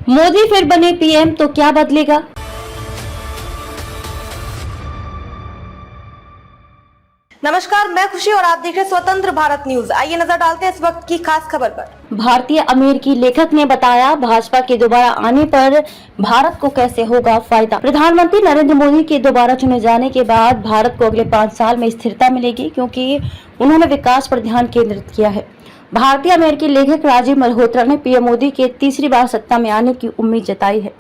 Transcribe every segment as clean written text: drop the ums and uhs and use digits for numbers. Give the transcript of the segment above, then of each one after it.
मोदी फिर बने पीएम तो क्या बदलेगा? नमस्कार, मैं खुशी और आप देख रहे हैं स्वतंत्र भारत न्यूज। आइए नजर डालते हैं इस वक्त की खास खबर पर। भारतीय अमेरिकी लेखक ने बताया, भाजपा के दोबारा आने पर भारत को कैसे होगा फायदा। प्रधानमंत्री नरेंद्र मोदी के दोबारा चुने जाने के बाद भारत को अगले 5 साल में स्थिरता मिलेगी, क्योंकि उन्होंने विकास पर ध्यान केंद्रित किया है। भारतीय अमेरिकी लेखक राजीव मल्होत्रा ने पीएम मोदी के तीसरी बार सत्ता में आने की उम्मीद जताई है।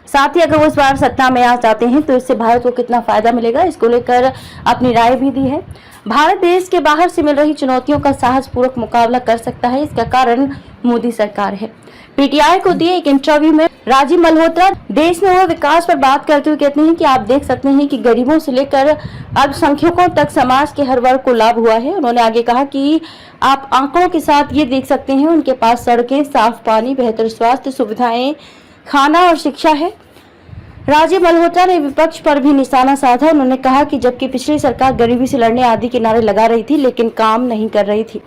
साथ ही अगर वो इस बार सत्ता में आ जाते हैं तो इससे भारत को कितना फायदा मिलेगा, इसको लेकर अपनी राय भी दी है। भारत देश के बाहर से मिल रही चुनौतियों का साहसपूर्वक मुकाबला कर सकता है, इसका कारण मोदी सरकार है। पीटीआई को दिए एक इंटरव्यू में राजीव मल्होत्रा देश में हुए विकास पर बात करते हुए कहते हैं कि आप देख सकते हैं कि गरीबों से लेकर अल्पसंख्यकों तक समाज के हर वर्ग को लाभ हुआ है। उन्होंने आगे कहा कि आप आंकड़ों के साथ ये देख सकते हैं, उनके पास सड़कें, साफ पानी, बेहतर स्वास्थ्य सुविधाएं, खाना और शिक्षा है। राजीव मल्होत्रा ने विपक्ष पर भी निशाना साधा। उन्होंने कहा कि जबकि पिछली सरकार गरीबी से लड़ने आदि के नारे लगा रही थी, लेकिन काम नहीं कर रही थी।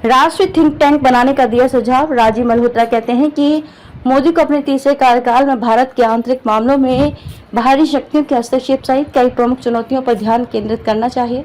राष्ट्रीय थिंक टैंक बनाने का दिया सुझाव। राजीव मल्होत्रा कहते हैं कि मोदी को अपने तीसरे कार्यकाल में भारत के आंतरिक मामलों में बाहरी शक्तियों के हस्तक्षेप सहित कई प्रमुख चुनौतियों पर ध्यान केंद्रित करना चाहिए।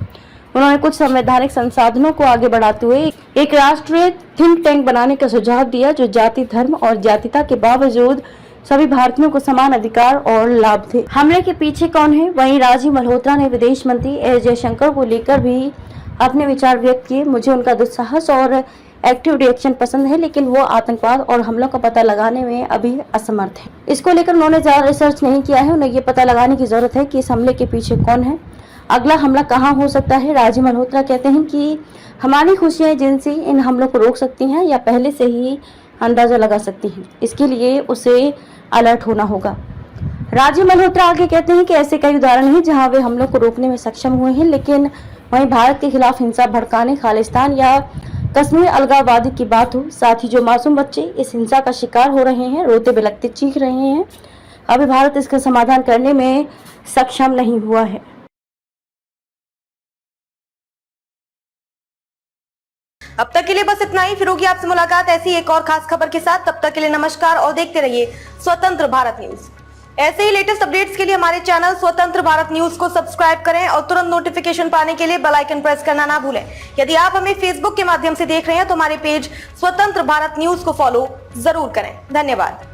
उन्होंने कुछ संवैधानिक संसाधनों को आगे बढ़ाते हुए एक राष्ट्रीय थिंक टैंक बनाने का सुझाव दिया, जो जाति, धर्म और जातिता के बावजूद सभी भारतीयों को समान अधिकार और लाभ थे। हमले के पीछे कौन है? वहीं राजीव मल्होत्रा ने विदेश मंत्री एस जयशंकर को लेकर भी अपने विचार व्यक्त किए। मुझे उनका दुस्साहस और एक्टिव रिएक्शन पसंद है, लेकिन वो आतंकवाद और हमलों का पता लगाने में अभी असमर्थ है। इसको लेकर उन्होंने ज्यादा रिसर्च नहीं किया है। उन्हें ये पता लगाने की जरूरत है कि इस हमले के पीछे कौन है, अगला हमला कहाँ हो सकता है। राजीव मल्होत्रा कहते हैं कि हमारी खुशियां एजेंसी इन हमलों को रोक सकती हैं या पहले से ही अंदाजा लगा सकती हैं। इसके लिए उसे अलर्ट होना होगा। राजीव मल्होत्रा आगे कहते हैं कि ऐसे कई उदाहरण हैं जहां वे हमलों को रोकने में सक्षम हुए हैं, लेकिन वहीं भारत के खिलाफ हिंसा भड़काने, खालिस्तान या कश्मीर अलगाववादी की बात हो, साथ ही जो मासूम बच्चे इस हिंसा का शिकार हो रहे हैं, रोते बिलखते चीख रहे हैं, अभी भारत इसका समाधान करने में सक्षम नहीं हुआ है। अब तक के लिए बस इतना ही। फिर होगी आपसे मुलाकात ऐसी एक और खास खबर के साथ। तब तक के लिए नमस्कार और देखते रहिए स्वतंत्र भारत न्यूज। ऐसे ही लेटेस्ट अपडेट्स के लिए हमारे चैनल स्वतंत्र भारत न्यूज को सब्सक्राइब करें और तुरंत नोटिफिकेशन पाने के लिए बेल आइकन प्रेस करना ना भूलें। यदि आप हमें फेसबुक के माध्यम से देख रहे हैं तो हमारे पेज स्वतंत्र भारत न्यूज को फॉलो जरूर करें। धन्यवाद।